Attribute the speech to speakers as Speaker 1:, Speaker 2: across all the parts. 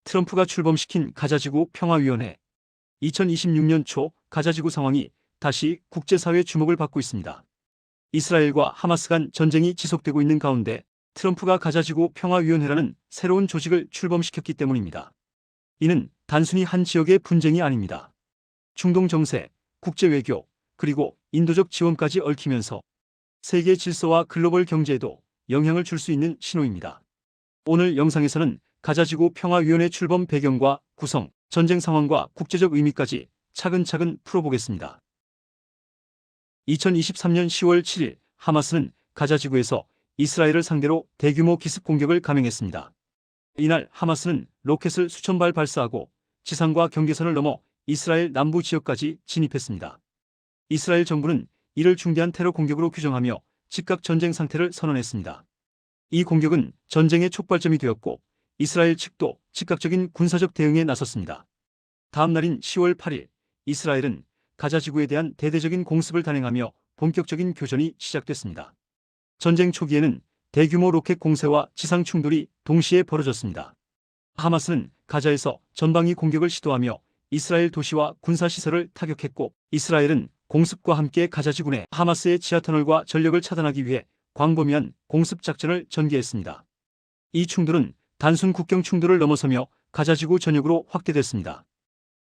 Speaker 1: 트럼프가 출범시킨 가자지구 평화위원회. 2026년 초 가자지구 상황이 다시 국제사회 주목을 받고 있습니다. 이스라엘과 하마스 간 전쟁이 지속되고 있는 가운데 트럼프가 가자지구 평화위원회라는 새로운 조직을 출범시켰기 때문입니다. 이는 단순히 한 지역의 분쟁이 아닙니다. 중동 정세, 국제 외교, 그리고 인도적 지원까지 얽히면서 세계 질서와 글로벌 경제에도 영향을 줄 수 있는 신호입니다. 오늘 영상에서는 가자지구 평화위원회 출범 배경과 구성, 전쟁 상황과 국제적 의미까지 차근차근 풀어보겠습니다. 2023년 10월 7일 하마스는 가자지구에서 이스라엘을 상대로 대규모 기습 공격을 감행했습니다. 이날 하마스는 로켓을 수천 발 발사하고 지상과 경계선을 넘어 이스라엘 남부 지역까지 진입했습니다. 이스라엘 정부는 이를 중대한 테러 공격으로 규정하며 즉각 전쟁 상태를 선언했습니다. 이 공격은 전쟁의 촉발점이 되었고 이스라엘 측도 즉각적인 군사적 대응에 나섰습니다. 다음 날인 10월 8일 이스라엘은 가자지구에 대한 대대적인 공습을 단행하며 본격적인 교전이 시작됐습니다. 전쟁 초기에는 대규모 로켓 공세와 지상 충돌이 동시에 벌어졌습니다. 하마스는 가자에서 전방위 공격을 시도하며 이스라엘 도시와 군사시설을 타격했고 이스라엘은 공습과 함께 가자지구 내 하마스의 지하터널과 전력을 차단하기 위해 광범위한 공습 작전을 전개했습니다. 이 충돌은 단순 국경 충돌을 넘어서며 가자지구 전역으로 확대됐습니다.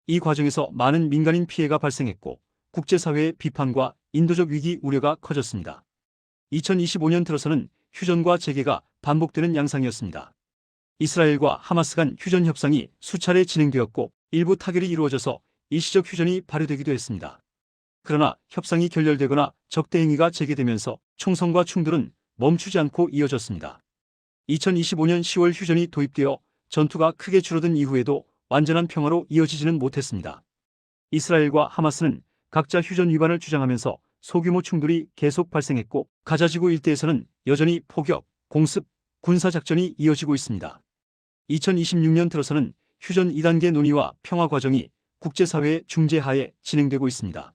Speaker 1: 이 과정에서 많은 민간인 피해가 발생했고 국제사회의 비판과 인도적 위기 우려가 커졌습니다. 2025년 들어서는 휴전과 재개가 반복되는 양상이었습니다. 이스라엘과 하마스 간 휴전 협상이 수차례 진행되었고 일부 타결이 이루어져서 일시적 휴전이 발효되기도 했습니다. 그러나 협상이 결렬되거나 적대 행위가 재개되면서 총성과 충돌은 멈추지 않고 이어졌습니다. 2025년 10월 휴전이 도입되어 전투가 크게 줄어든 이후에도 완전한 평화로 이어지지는 못했습니다. 이스라엘과 하마스는 각자 휴전 위반을 주장하면서 소규모 충돌이 계속 발생했고 가자지구 일대에서는 여전히 포격, 공습, 군사작전이 이어지고 있습니다. 2026년 들어서는 휴전 2단계 논의와 평화 과정이 국제사회의 중재하에 진행되고 있습니다.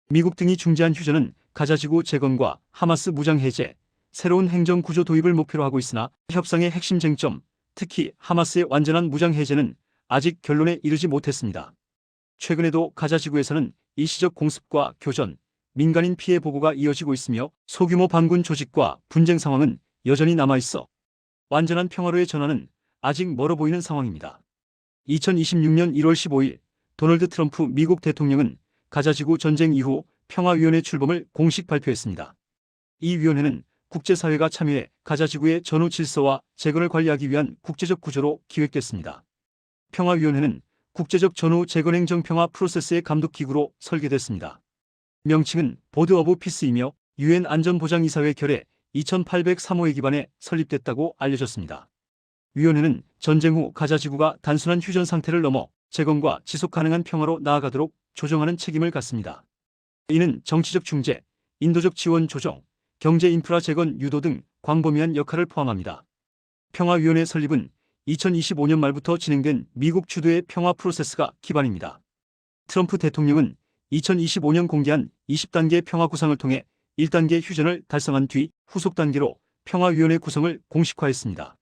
Speaker 1: 미국 등이 중재한 휴전은 가자지구 재건과 하마스 무장 해제, 새로운 행정 구조 도입을 목표로 하고 있으나 협상의 핵심 쟁점, 특히 하마스의 완전한 무장 해제는 아직 결론에 이르지 못했습니다. 최근에도 가자지구에서는 일시적 공습과 교전, 민간인 피해 보고가 이어지고 있으며 소규모 반군 조직과 분쟁 상황은 여전히 남아있어 완전한 평화로의 전환은 아직 멀어 보이는 상황입니다. 2026년 1월 15일 도널드 트럼프 미국 대통령은 가자지구 전쟁 이후 평화위원회 출범을 공식 발표했습니다. 이 위원회는 국제사회가 참여해 가자지구의 전후 질서와 재건을 관리하기 위한 국제적 구조로 기획됐습니다. 평화위원회는 국제적 전후 재건 행정 평화 프로세스의 감독기구로 설계됐습니다. 명칭은 보드 오브 피스이며 유엔 안전보장이사회 결의 2803호에 기반해 설립됐다고 알려졌습니다. 위원회는 전쟁 후 가자지구가 단순한 휴전 상태를 넘어 재건과 지속 가능한 평화로 나아가도록 조정하는 책임을 갖습니다. 이는 정치적 중재, 인도적 지원 조정, 경제 인프라 재건 유도 등 광범위한 역할을 포함합니다. 평화위원회 설립은 2025년 말부터 진행된 미국 주도의 평화 프로세스가 기반입니다. 트럼프 대통령은 2025년 공개한 20단계 평화 구상을 통해 1단계 휴전을 달성한 뒤 후속 단계로 평화위원회 구성을 공식화했습니다.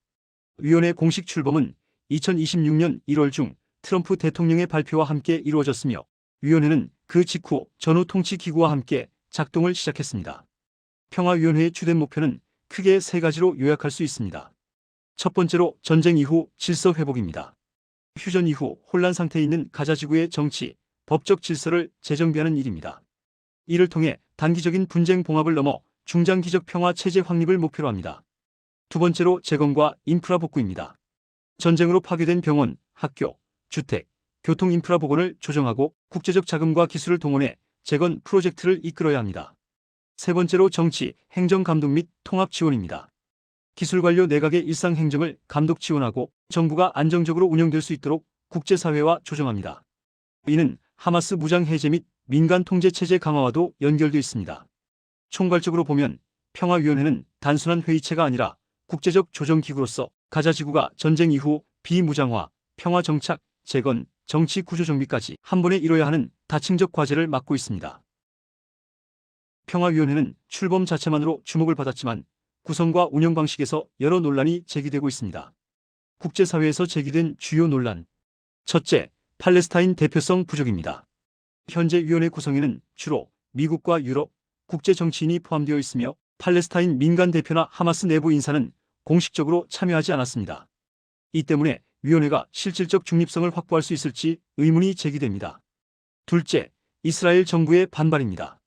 Speaker 1: 위원회 공식 출범은 2026년 1월 중 트럼프 대통령의 발표와 함께 이루어졌으며 위원회는 그 직후 전후 통치기구와 함께 작동을 시작했습니다. 평화위원회의 주된 목표는 크게 세 가지로 요약할 수 있습니다. 첫 번째로 전쟁 이후 질서 회복입니다. 휴전 이후 혼란 상태에 있는 가자지구의 정치, 법적 질서를 재정비하는 일입니다. 이를 통해 단기적인 분쟁 봉합을 넘어 중장기적 평화 체제 확립을 목표로 합니다. 두 번째로 재건과 인프라 복구입니다. 전쟁으로 파괴된 병원, 학교, 주택, 교통 인프라 복원을 조정하고 국제적 자금과 기술을 동원해 재건 프로젝트를 이끌어야 합니다. 세 번째로 정치, 행정 감독 및 통합 지원입니다. 기술관료 내각의 일상 행정을 감독 지원하고 정부가 안정적으로 운영될 수 있도록 국제사회와 조정합니다. 이는 하마스 무장 해제 및 민간 통제 체제 강화와도 연결되어 있습니다. 총괄적으로 보면 평화위원회는 단순한 회의체가 아니라 국제적 조정기구로서 가자지구가 전쟁 이후 비무장화, 평화 정착, 재건, 정치 구조 정비까지 한 번에 이뤄야 하는 다층적 과제를 맡고 있습니다. 평화위원회는 출범 자체만으로 주목을 받았지만 구성과 운영 방식에서 여러 논란이 제기되고 있습니다. 국제사회에서 제기된 주요 논란. 첫째, 팔레스타인 대표성 부족입니다. 현재 위원회 구성에는 주로 미국과 유럽, 국제 정치인이 포함되어 있으며 팔레스타인 민간 대표나 하마스 내부 인사는 공식적으로 참여하지 않았습니다. 이 때문에 위원회가 실질적 중립성을 확보할 수 있을지 의문이 제기됩니다. 둘째, 이스라엘 정부의 반발입니다.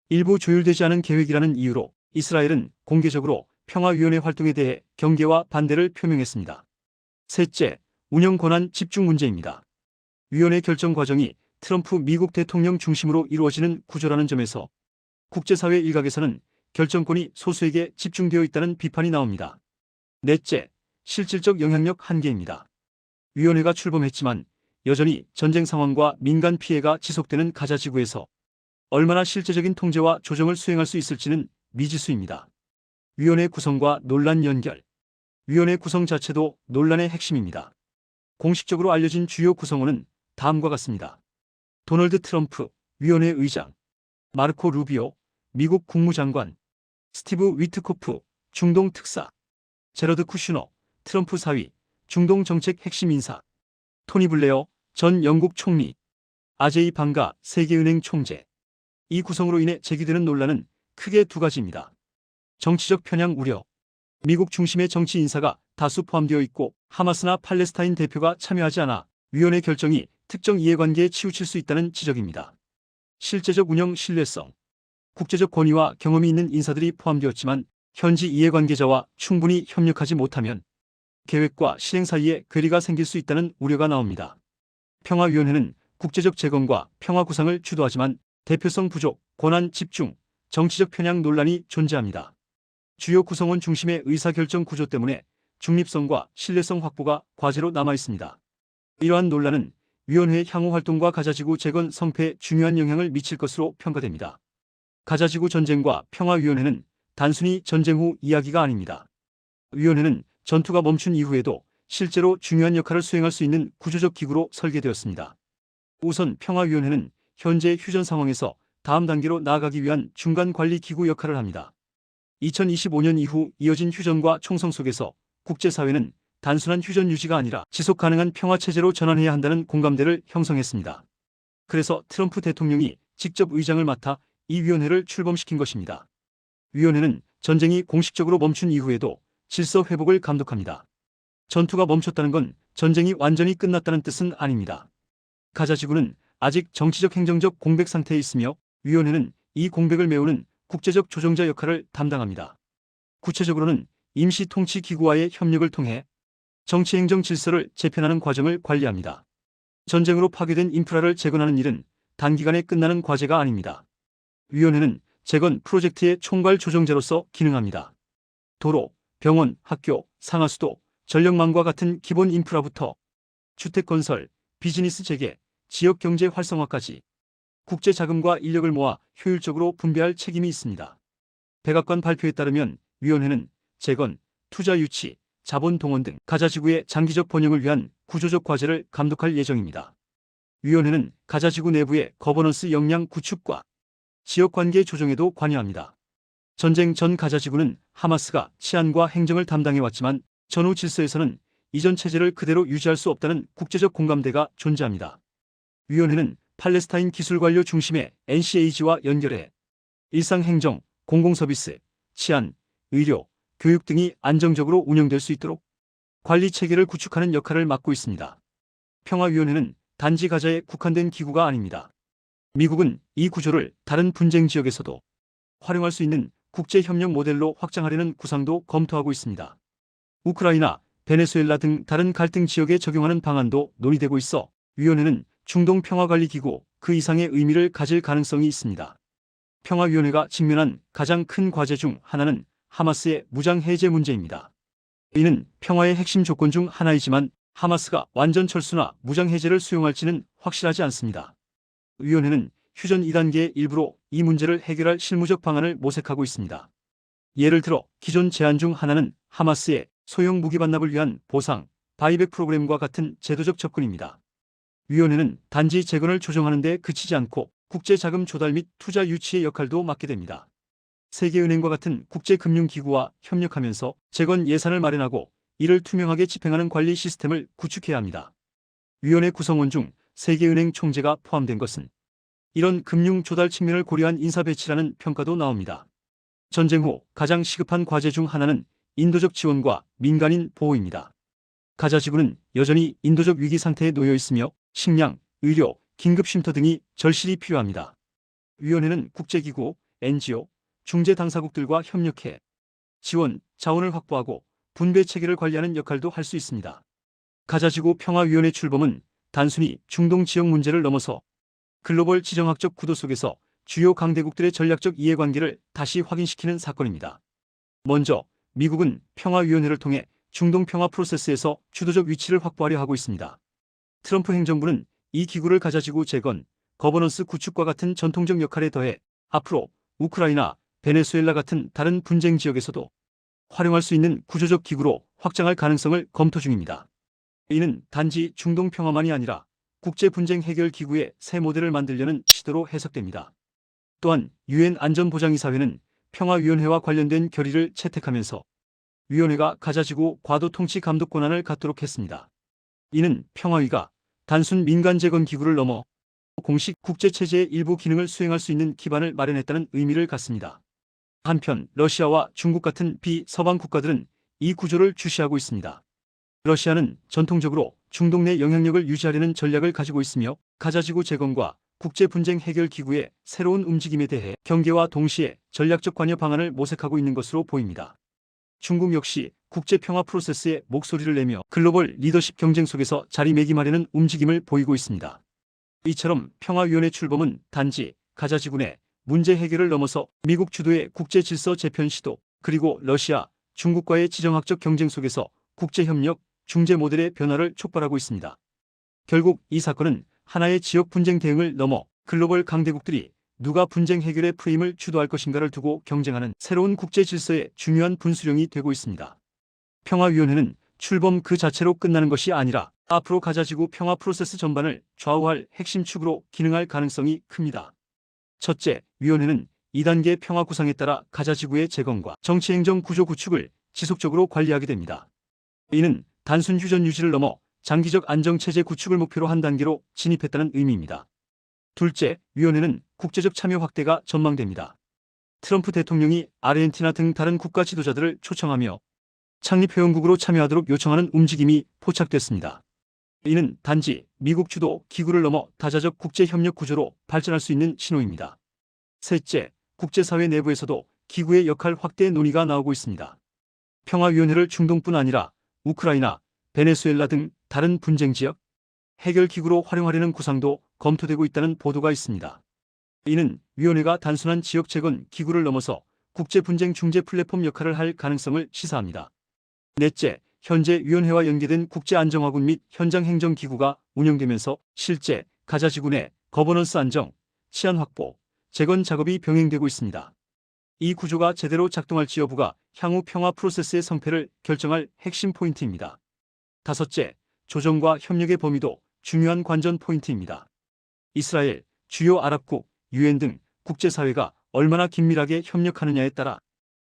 Speaker 1: 일부 조율되지 않은 계획이라는 이유로 이스라엘은 공개적으로 평화위원회 활동에 대해 경계와 반대를 표명했습니다. 셋째, 운영 권한 집중 문제입니다. 위원회 결정 과정이 트럼프 미국 대통령 중심으로 이루어지는 구조라는 점에서 국제사회 일각에서는 결정권이 소수에게 집중되어 있다는 비판이 나옵니다. 넷째, 실질적 영향력 한계입니다. 위원회가 출범했지만 여전히 전쟁 상황과 민간 피해가 지속되는 가자 지구에서 얼마나 실제적인 통제와 조정을 수행할 수 있을지는 미지수입니다. 위원회 구성과 논란 연결. 위원회 구성 자체도 논란의 핵심입니다. 공식적으로 알려진 주요 구성원은 다음과 같습니다. 도널드 트럼프, 위원회 의장, 마르코 루비오, 미국 국무장관, 스티브 위트코프, 중동 특사, 제러드 쿠슈너, 트럼프 사위, 중동 정책 핵심 인사, 토니 블레어, 전 영국 총리, 아제이 방가 세계은행 총재. 이 구성으로 인해 제기되는 논란은 크게 두 가지입니다. 정치적 편향 우려. 미국 중심의 정치 인사가 다수 포함되어 있고 하마스나 팔레스타인 대표가 참여하지 않아 위원회 결정이 특정 이해관계에 치우칠 수 있다는 지적입니다. 실제적 운영 신뢰성. 국제적 권위와 경험이 있는 인사들이 포함되었지만 현지 이해관계자와 충분히 협력하지 못하면 계획과 실행 사이에 괴리가 생길 수 있다는 우려가 나옵니다. 평화위원회는 국제적 재건과 평화 구상을 주도하지만 대표성 부족, 권한 집중, 정치적 편향 논란이 존재합니다. 주요 구성원 중심의 의사결정 구조 때문에 중립성과 신뢰성 확보가 과제로 남아 있습니다. 이러한 논란은 위원회의 향후 활동과 가자지구 재건 성패에 중요한 영향을 미칠 것으로 평가됩니다. 가자지구 전쟁과 평화위원회는 단순히 전쟁 후 이야기가 아닙니다. 위원회는 전투가 멈춘 이후에도 실제로 중요한 역할을 수행할 수 있는 구조적 기구로 설계되었습니다. 우선 평화위원회는 현재 휴전 상황에서 다음 단계로 나아가기 위한 중간 관리 기구 역할을 합니다. 2025년 이후 이어진 휴전과 총성 속에서 국제사회는 단순한 휴전 유지가 아니라 지속 가능한 평화체제로 전환해야 한다는 공감대를 형성했습니다. 그래서 트럼프 대통령이 직접 의장을 맡아 이 위원회를 출범시킨 것입니다. 위원회는 전쟁이 공식적으로 멈춘 이후에도 질서 회복을 감독합니다. 전투가 멈췄다는 건 전쟁이 완전히 끝났다는 뜻은 아닙니다. 가자지구는 아직 정치적 행정적 공백 상태에 있으며 위원회는 이 공백을 메우는 국제적 조정자 역할을 담당합니다. 구체적으로는 임시 통치 기구와의 협력을 통해 정치 행정 질서를 재편하는 과정을 관리합니다. 전쟁으로 파괴된 인프라를 재건하는 일은 단기간에 끝나는 과제가 아닙니다. 위원회는 재건 프로젝트의 총괄 조정자로서 기능합니다. 도로, 병원, 학교, 상하수도, 전력망과 같은 기본 인프라부터 주택 건설, 비즈니스 재개, 지역 경제 활성화까지 국제 자금과 인력을 모아 효율적으로 분배할 책임이 있습니다. 백악관 발표에 따르면 위원회는 재건, 투자 유치, 자본 동원 등 가자지구의 장기적 번영을 위한 구조적 과제를 감독할 예정입니다. 위원회는 가자지구 내부의 거버넌스 역량 구축과 지역관계 조정에도 관여합니다. 전쟁 전 가자지구는 하마스가 치안과 행정을 담당해왔지만 전후 질서에서는 이전 체제를 그대로 유지할 수 없다는 국제적 공감대가 존재합니다. 위원회는 팔레스타인 기술관료 중심의 NCAG와 연결해 일상행정, 공공서비스, 치안, 의료, 교육 등이 안정적으로 운영될 수 있도록 관리 체계를 구축하는 역할을 맡고 있습니다. 평화위원회는 단지 가자에 국한된 기구가 아닙니다. 미국은 이 구조를 다른 분쟁 지역에서도 활용할 수 있는 국제협력 모델로 확장하려는 구상도 검토하고 있습니다. 우크라이나, 베네수엘라 등 다른 갈등 지역에 적용하는 방안도 논의되고 있어 위원회는 중동 평화관리기구 그 이상의 의미를 가질 가능성이 있습니다. 평화위원회가 직면한 가장 큰 과제 중 하나는 하마스의 무장 해제 문제입니다. 이는 평화의 핵심 조건 중 하나이지만 하마스가 완전 철수나 무장 해제를 수용할지는 확실하지 않습니다. 위원회는 휴전 2단계의 일부로 이 문제를 해결할 실무적 방안을 모색하고 있습니다. 예를 들어 기존 제안 중 하나는 하마스의 소형 무기 반납을 위한 보상, 바이백 프로그램과 같은 제도적 접근입니다. 위원회는 단지 재건을 조정하는 데 그치지 않고 국제자금 조달 및 투자 유치의 역할도 맡게 됩니다. 세계은행과 같은 국제금융기구와 협력하면서 재건 예산을 마련하고 이를 투명하게 집행하는 관리 시스템을 구축해야 합니다. 위원회 구성원 중 세계은행 총재가 포함된 것은 이런 금융 조달 측면을 고려한 인사 배치라는 평가도 나옵니다. 전쟁 후 가장 시급한 과제 중 하나는 인도적 지원과 민간인 보호입니다. 가자 지구는 여전히 인도적 위기 상태에 놓여 있으며 식량, 의료, 긴급 쉼터 등이 절실히 필요합니다. 위원회는 국제기구, NGO, 중재 당사국들과 협력해 지원, 자원을 확보하고 분배 체계를 관리하는 역할도 할 수 있습니다. 가자지구 평화위원회 출범은 단순히 중동 지역 문제를 넘어서 글로벌 지정학적 구도 속에서 주요 강대국들의 전략적 이해관계를 다시 확인시키는 사건입니다. 먼저 미국은 평화위원회를 통해 중동 평화 프로세스에서 주도적 위치를 확보하려 하고 있습니다. 트럼프 행정부는 이 기구를 가자지구 재건, 거버넌스 구축과 같은 전통적 역할에 더해 앞으로 우크라이나, 베네수엘라 같은 다른 분쟁 지역에서도 활용할 수 있는 구조적 기구로 확장할 가능성을 검토 중입니다. 이는 단지 중동 평화만이 아니라 국제 분쟁 해결 기구의 새 모델을 만들려는 시도로 해석됩니다. 또한 유엔 안전보장이사회는 평화위원회와 관련된 결의를 채택하면서 위원회가 가자지구 과도 통치 감독 권한을 갖도록 했습니다. 이는 평화위가 단순 민간 재건 기구를 넘어 공식 국제체제의 일부 기능을 수행할 수 있는 기반을 마련했다는 의미를 갖습니다. 한편 러시아와 중국 같은 비서방 국가들은 이 구조를 주시하고 있습니다. 러시아는 전통적으로 중동 내 영향력을 유지하려는 전략을 가지고 있으며 가자지구 재건과 국제 분쟁 해결 기구의 새로운 움직임에 대해 경계와 동시에 전략적 관여 방안을 모색하고 있는 것으로 보입니다. 중국 역시 국제 평화 프로세스에 목소리를 내며 글로벌 리더십 경쟁 속에서 자리매김하려는 움직임을 보이고 있습니다. 이처럼 평화위원회 출범은 단지 가자지구 내 문제 해결을 넘어서 미국 주도의 국제 질서 재편 시도, 그리고 러시아, 중국과의 지정학적 경쟁 속에서 국제협력, 중재 모델의 변화를 촉발하고 있습니다. 결국 이 사건은 하나의 지역 분쟁 대응을 넘어 글로벌 강대국들이 누가 분쟁 해결의 프레임을 주도할 것인가를 두고 경쟁하는 새로운 국제 질서의 중요한 분수령이 되고 있습니다. 평화위원회는 출범 그 자체로 끝나는 것이 아니라 앞으로 가자지구 평화 프로세스 전반을 좌우할 핵심 축으로 기능할 가능성이 큽니다. 첫째, 위원회는 2단계 평화 구상에 따라 가자지구의 재건과 정치행정 구조 구축을 지속적으로 관리하게 됩니다. 이는 단순 휴전 유지를 넘어 장기적 안정체제 구축을 목표로 한 단계로 진입했다는 의미입니다. 둘째, 위원회는 국제적 참여 확대가 전망됩니다. 트럼프 대통령이 아르헨티나 등 다른 국가 지도자들을 초청하며 창립회원국으로 참여하도록 요청하는 움직임이 포착됐습니다. 이는 단지 미국 주도 기구를 넘어 다자적 국제협력 구조로 발전할 수 있는 신호입니다. 셋째, 국제사회 내부에서도 기구의 역할 확대 논의가 나오고 있습니다. 평화위원회를 중동뿐 아니라 우크라이나, 베네수엘라 등 다른 분쟁 지역 해결 기구로 활용하려는 구상도 검토되고 있다는 보도가 있습니다. 이는 위원회가 단순한 지역 재건 기구를 넘어서 국제 분쟁 중재 플랫폼 역할을 할 가능성을 시사합니다. 넷째, 현재 위원회와 연계된 국제안정화군 및 현장 행정기구가 운영되면서 실제 가자지구 내 거버넌스 안정, 치안 확보, 재건 작업이 병행되고 있습니다. 이 구조가 제대로 작동할지 여부가 향후 평화 프로세스의 성패를 결정할 핵심 포인트입니다. 다섯째, 조정과 협력의 범위도 중요한 관전 포인트입니다. 이스라엘, 주요 아랍국, 유엔 등 국제사회가 얼마나 긴밀하게 협력하느냐에 따라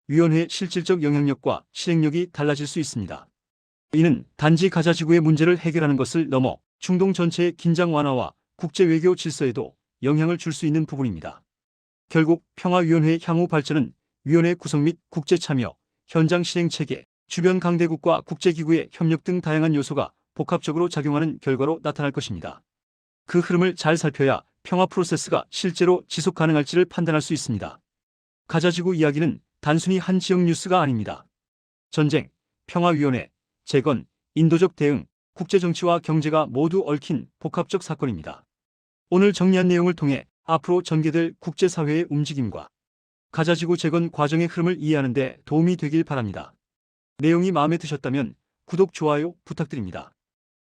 Speaker 1: 위원회의 실질적 영향력과 실행력이 달라질 수 있습니다. 이는 단지 가자지구의 문제를 해결하는 것을 넘어 중동 전체의 긴장 완화와 국제 외교 질서에도 영향을 줄 수 있는 부분입니다. 결국 평화위원회의 향후 발전은 위원회 구성 및 국제 참여, 현장 실행 체계, 주변 강대국과 국제기구의 협력 등 다양한 요소가 복합적으로 작용하는 결과로 나타날 것입니다. 그 흐름을 잘 살펴야 평화 프로세스가 실제로 지속 가능할지를 판단할 수 있습니다. 가자지구 이야기는 단순히 한 지역 뉴스가 아닙니다. 전쟁, 평화위원회, 재건, 인도적 대응, 국제정치와 경제가 모두 얽힌 복합적 사건입니다. 오늘 정리한 내용을 통해 앞으로 전개될 국제사회의 움직임과 가자지구 재건 과정의 흐름을 이해하는 데 도움이 되길 바랍니다. 내용이 마음에 드셨다면 구독, 좋아요 부탁드립니다.